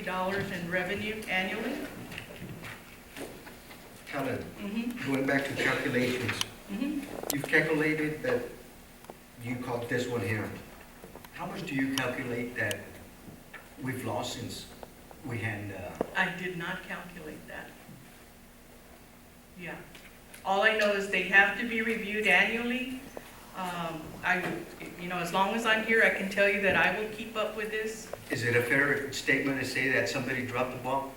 dollars in revenue annually. Helen, Mm-hmm. going back to calculations, Mm-hmm. you've calculated that you caught this one here. How much do you calculate that we've lost since we had, I did not calculate that. Yeah. All I know is they have to be reviewed annually. As long as I'm here, I can tell you that I will keep up with this. is it a fair statement to say that somebody dropped the ball?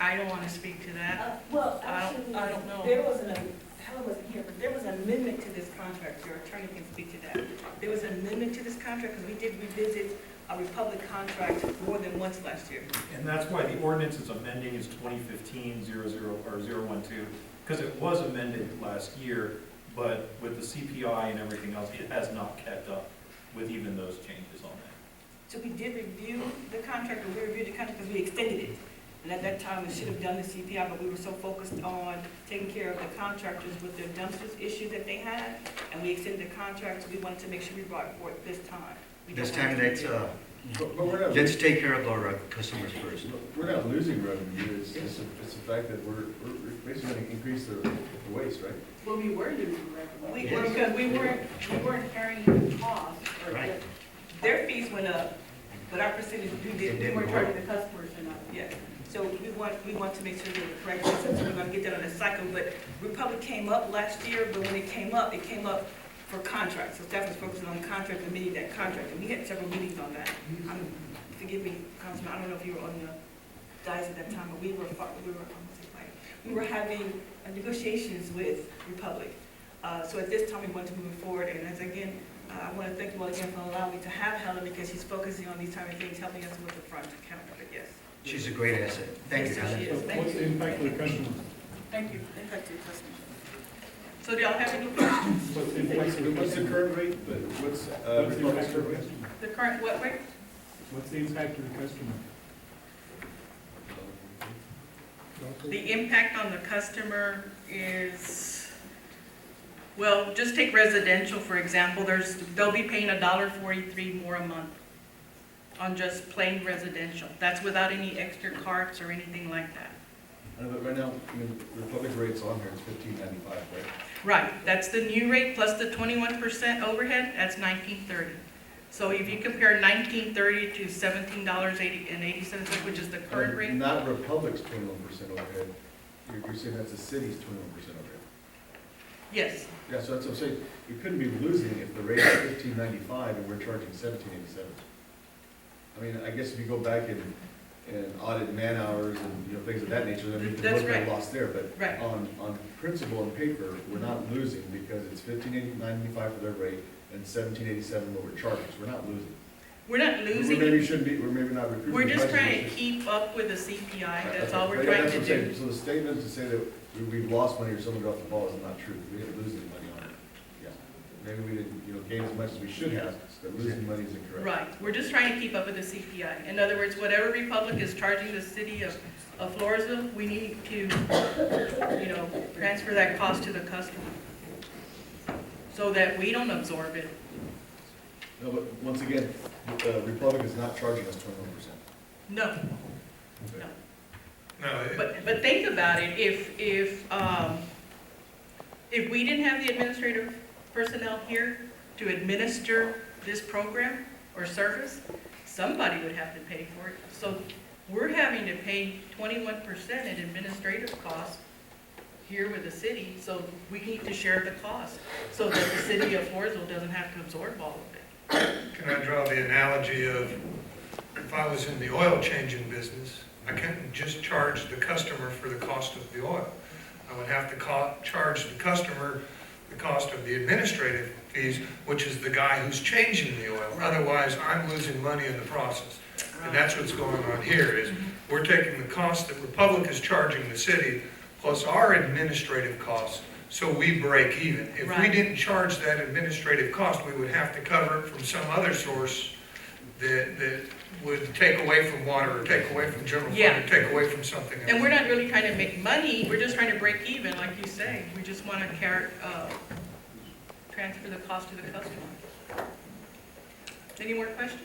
I don't want to speak to that. Well, I actually, don't know. there was Helen wasn't here, but there was an amendment to this contract. Your attorney can speak to that. There was an amendment to this contract because we did revisit a Republic contract more than once last year. And that's why the ordinance is amending is 2015-00 because it was amended last year, but with the CPI and everything else, it has not kept up with even those changes on that. So we did review the contract, but we reviewed the contract because we extended it. And at that time, we should have done the CPI, but we were so focused on taking care of the contractors with their dumpsters issue that they had, and we extended the contract, so we wanted to make sure we brought it forward this time. We don't This want time, to- let's, But we're not, let's take care of our customers first. we're not losing revenue, it's the fact that we're basically gonna increase the waste, right? Well, we were losing revenue. Yes. Because we weren't carrying the cost. Right. Their fees went up, but our percentage, we didn't weren't go charging up. the customers enough, yes. So we want to make sure that the correct system, so we're gonna get that on a cycle, but Republic came up last year, but when it came up for contracts. So staff was focusing on contract and meeting that contract, and we had several meetings on that. Forgive me, Councilman, I don't know if you were on the dais at that time, but we were having negotiations with Republic. So at this time, we want to move forward, and as again, I want to thank you all again for allowing me to have Helen, because she's focusing on these type of things, helping us with the front counter, but yes. She's a great asset. Thank you, Yes, she Helen. is. Thank What's you. the impact to the customer? Thank you. Impact to the customer. So do y'all have any questions? What's the impact to the What's the customer? current rate, what's, What's the Republic's impact to current the rate? customer? The current what rate? What's the impact to the customer? The impact on the customer is, well, just take residential, for example, they'll be paying $1.43 more a month on just plain residential. That's without any extra carts or anything like that. But right now, I mean, Republic rate's on here, it's $15.95, right? Right, that's the new rate plus the 21% overhead, that's $19.30. So if you compare $19.30 to $17.80, which is the current rate, Not Republic's 21% overhead, you're saying that's the city's 21% overhead. yes. Yeah, so that's what I'm saying, we couldn't be losing if the rate is $15.95 and we're charging $17.87. I mean, I guess if you go back and audit man hours and, things of that nature, then we can That's look at right. a loss there, but Right. on principle and paper, we're not losing because it's $15.95 for their rate and $17.87 what we're charging, so we're not losing. We're not We losing, maybe shouldn't be, we're maybe not recruiting. we're just as much as we trying to should. keep up with the CPI, that's Okay, all we're but trying that's to what I'm saying. do. So the statement to say that we've lost money or someone dropped the ball is not true. We didn't lose any money on it. Yeah. Maybe we didn't, gain as much as we should have, but losing money is incorrect. Right, we're just trying to keep up with the CPI. In other words, whatever Republic is charging the city of Floresville, we need to, transfer that cost to the customer so that we don't absorb it. No, but once again, Republic is not charging us 21%. No, Okay. no. But think about it, if we didn't have the administrative personnel here to administer this program or service, somebody would have to pay for it. So we're having to pay 21% in administrative costs here with the city, so we need to share the cost so that the city of Floresville doesn't have to absorb all of it. Can I draw the analogy of if I was in the oil changing business, I couldn't just charge the customer for the cost of the oil. I would have to charge the customer the cost of the administrative fees, which is the guy who's changing the oil. Otherwise, I'm losing money in the process. And that's what's going on here is we're taking the cost that Republic is charging the city plus our administrative costs, so we break even. If we Right. didn't charge that administrative cost, we would have to cover it from some other source that would take away from water or take away from general Yeah. fund or take away from something else. And we're not really trying to make money, we're just trying to break even, like you say. We just want to transfer the cost to the customer. Any more questions?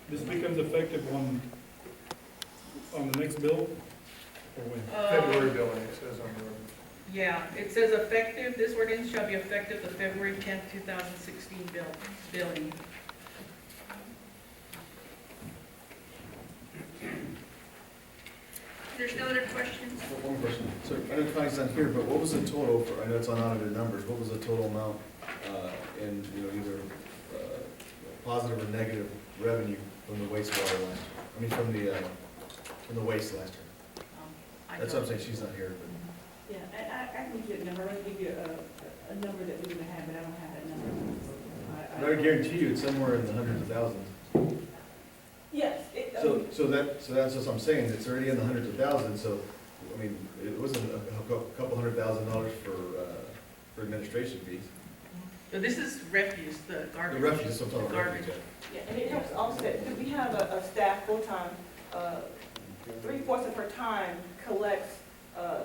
This becomes effective on it's billed? Or when? February billing, it says on the order. Yeah, it says effective, this ordinance shall be effective the February 10th, 2016 billing. There's no other questions? One question, so I know Connie's not here, but what was the total for, I know it's unaudited numbers, what was the total amount in, either positive or negative revenue from the wastewater last year? I mean, from the waste last year? That's what I'm saying, she's not here, but. Yeah, and I can get a number, I'll give you a number that we're gonna have, but I don't have that number. But I guarantee you, it's somewhere in the hundreds of thousands. Yes, it, So that's what I'm saying, it's already in the hundreds of thousands, so, I mean, it wasn't a couple $100,000 for administration fees. So this is refuse, the The garbage. refuse, that's what I'm talking about. Garbage. yeah, and it helps offset, because we have a staff full-time, 3/4 of her time collects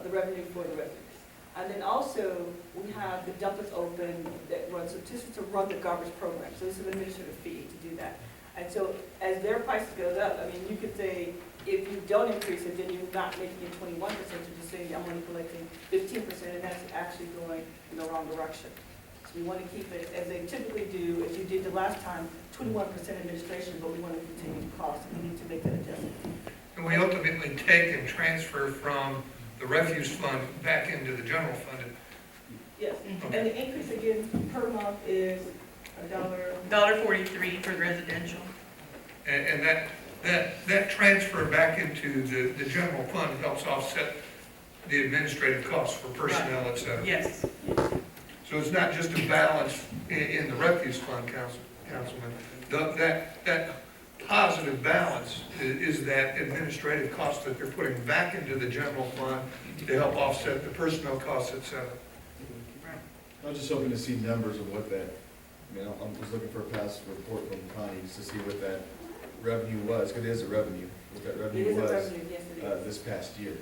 the revenue for the residents. And then also, we have the dump is open that runs, so just to run the garbage program, so this is an administrative fee to do that. And so as their price goes up, I mean, you could say, if you don't increase it, then you're not making it 21%, you're just saying, I'm only collecting 15%, and that's actually going in the wrong direction. So we want to keep it, as they typically do, as you did the last time, 21% administration, but we want to continue to cost, and we need to make that adjustment. And we ultimately take and transfer from the refuse fund back into the general fund. Yes, Mhm. and the increase again per month is $1. $1.43 for residential. And that transfer back into the general fund helps offset the administrative costs for personnel, et cetera. Yes. So it's not just a balance in the refuse fund, Councilman. That positive balance is that administrative cost that they're putting back into the general fund to help offset the personnel costs, et cetera. Right. I was just hoping to see numbers of what that, I was looking for a past report from Connie to see what that revenue was, because it is a revenue, what that It revenue is a was revenue, yes, it is. this past year.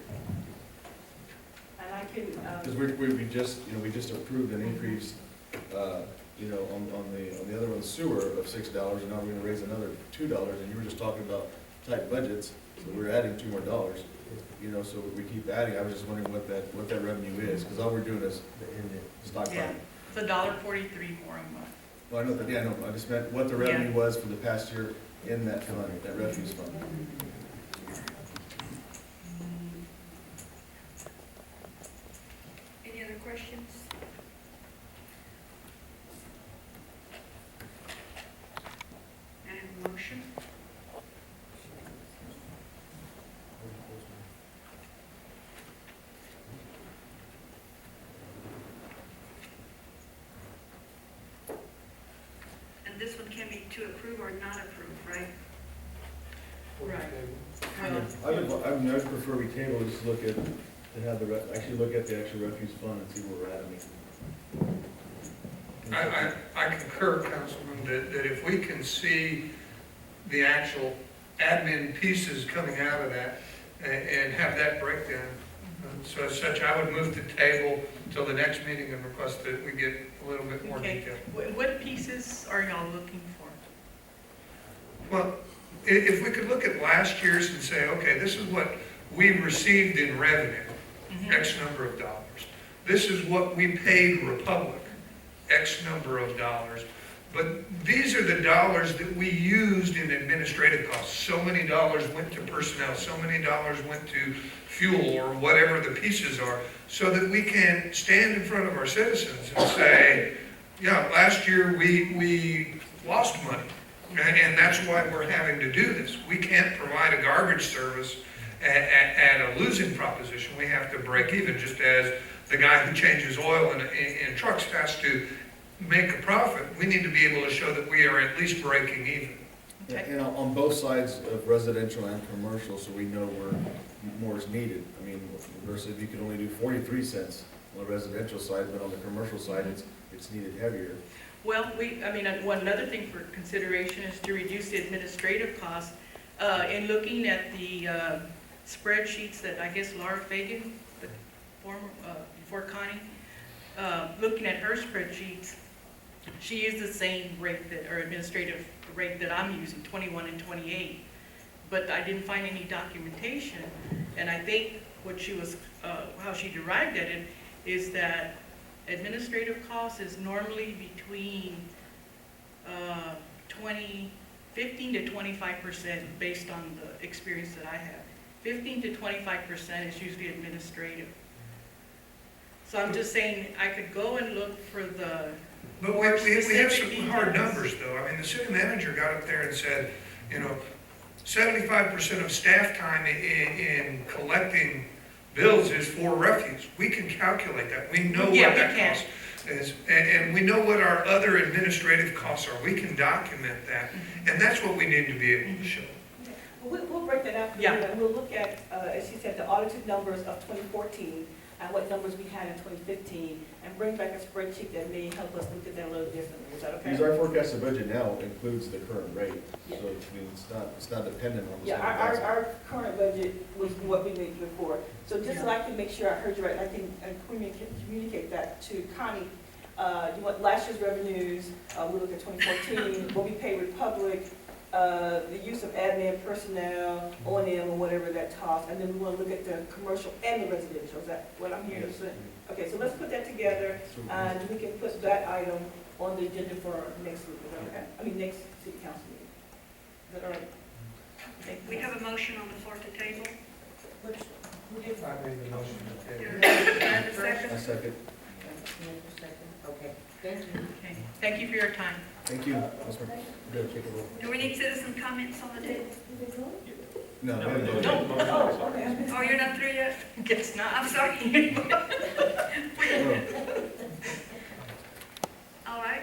And I can, Because we just, we just approved an increase, on the other one, sewer of $6, and now we're gonna raise another $2, and you were just talking about tight budgets, so we're adding $2 more, so we keep adding. I was just wondering what that revenue is, because all we're doing is stockpiling. Yeah, it's $1.43 more a month. Well, I know that, yeah, I know, I just meant what the revenue was for the past year in that fund, that refuse fund. Any other questions? I have a motion. And this one can be to approve or not approve, right? Right. Well, I prefer we table, just look at, to have actually look at the actual refuse fund and see where we're at. I concur, Councilman, that if we can see the actual admin pieces coming out of that and have that breakdown. So as such, I would move the table till the next meeting and request that we get a little bit more okay. detail. What pieces are y'all looking for? Well, if we could look at last year's and say, okay, this is what we received in revenue, X number of dollars. This is what we paid Republic, X number of dollars. But these are the dollars that we used in administrative costs. So many dollars went to personnel, so many dollars went to fuel or whatever the pieces are, so that we can stand in front of our citizens and say, yeah, last year we lost money. And that's why we're having to do this. We can't provide a garbage service at a losing proposition. We have to break even, just as the guy who changes oil in trucks has to make a profit. We need to be able to show that we are at least breaking even. Yeah, and on both sides of residential and commercial, so we know where more is needed. I mean, versus you can only do 43 cents on the residential side, but on the commercial side, it's needed heavier. Well, another thing for consideration is to reduce the administrative costs. In looking at the spreadsheets that I guess Laura Fagan, the former, before Connie, looking at her spreadsheets, she used the same rate or administrative rate that I'm using, 21 and 28. but I didn't find any documentation. And I think what she was, how she derived it is that administrative costs is normally between 15 to 25% based on the experience that I have. 15 to 25% is usually administrative. So I'm just saying, I could go and look for the But more we have specific some hard details. numbers, though. I mean, the city manager got up there and said, 75% of staff time in collecting bills is for refuse. We can calculate that. We know Yeah, what we that can. cost is. And we know what our other administrative costs are. We can document that. And that's what we need to be able to show. We'll break that out for you, Yeah. and we'll look at, as she said, the audited numbers of 2014 and what numbers we had in 2015, and bring back a spreadsheet that may help us look at that a little differently. Is that okay? Because our forecasted budget now includes the current rate, Yeah. so I mean, it's not dependent on the Yeah, $7,000. our current budget was what we made before. So just so I can make sure I heard you right, I can communicate that to Connie. You want last year's revenues, we look at 2014, what we paid Republic, the use of admin personnel, O&M, or whatever that costs, and then we want to look at the commercial and the residential. Is that what I'm hearing you say? Okay, so let's put that together, and we can put that item on the agenda for next week. Is that okay? I mean, next city council meeting. Is that all right? Okay. We have a motion on the floor to table. Who did? I made the motion. And a second. A second. Okay, thank you. Okay. Thank you for your time. Thank you. Good, take a roll. Do we need citizen comments on the table? No, No, we haven't voted. No. Oh, okay. Oh, you're not through yet? Guess not. I'm sorry. No. All right.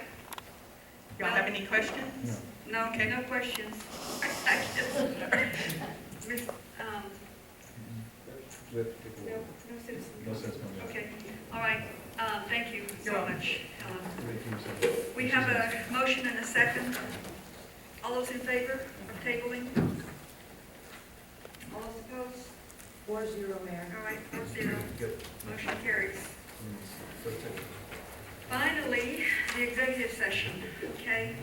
Y'all have any questions? No, Okay. no questions. Miss, We have to take a no, roll. no citizen. No sense coming. Okay, all right. Thank you You're so welcome. much, Helen. Thank you, sir. We have a motion and a second. All those in favor of tabling? All those opposed? 4-0, Mayor. All right, 4-0. Good. Motion carries. First take. Finally, the executive session, okay?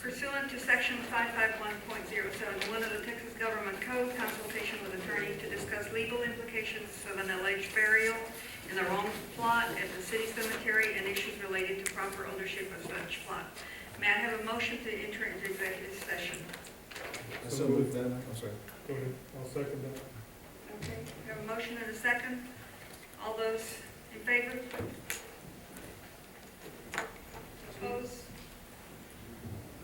Pursuant to section 551.071 of the Texas Government Code, consultation with attorney to discuss legal implications of an alleged burial in the wrong plot at the city cemetery and issues related to proper ownership of such plot. May I have a motion to enter into executive session? So move that, I'm sorry. Go ahead, I'll second that. Okay, we have a motion and a second. All those in favor? Opposed?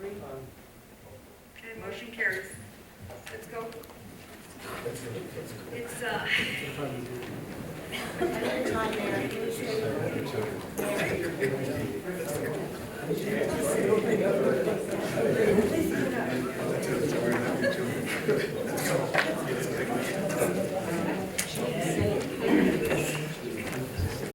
Okay, motion carries. Let's go. It's, Thank you.